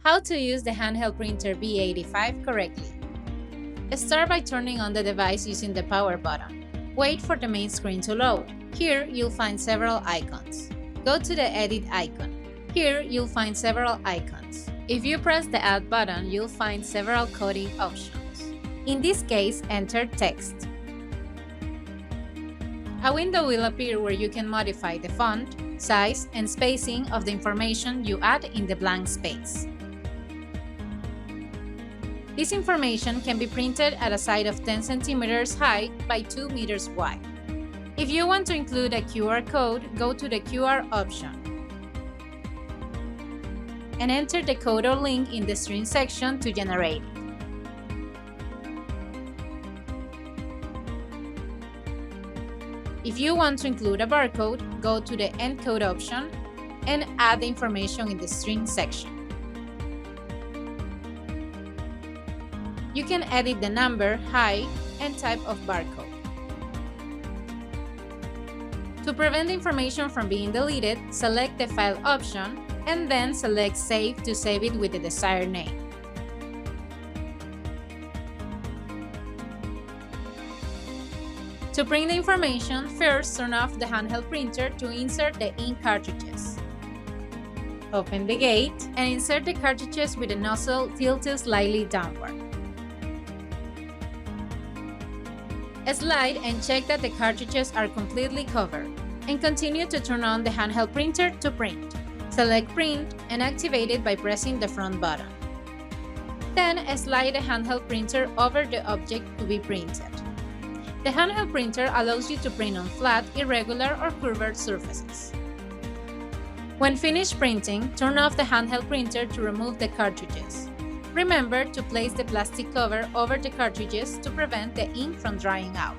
How to use the handheld printer B85 correctly. Start by turning on the device using the power button. Wait for the main screen to load. Here you'll find several icons. Go to the edit icon. Here you'll find several icons. If you press the add button, you'll find several coding options. In this case, enter text. A window will appear where you can modify the font, size, and spacing of the information you add in the blank space. This information can be printed at a size of 10 cm high by 2 meters wide. If you want to include a QR code, go to the QR option and enter the code or link in the string section to generate it. If you want to include a barcode, go to the encode option and add the information in the string section. You can edit the number, height, and type of barcode. To prevent the information from being deleted, select the File option and then select Save to save it with the desired name. To print the information, first turn off the handheld printer to insert the ink cartridges. Open the gate and insert the cartridges with the nozzle tilted slightly downward. Slide and check that the cartridges are completely covered, and continue to turn on the handheld printer to print. Select Print and activate it by pressing the front button. Then slide the handheld printer over the object to be printed. The handheld printer allows you to print on flat, irregular, or curved surfaces. When finished printing, turn off the handheld printer to remove the cartridges. Remember to place the plastic cover over the cartridges to prevent the ink from drying out.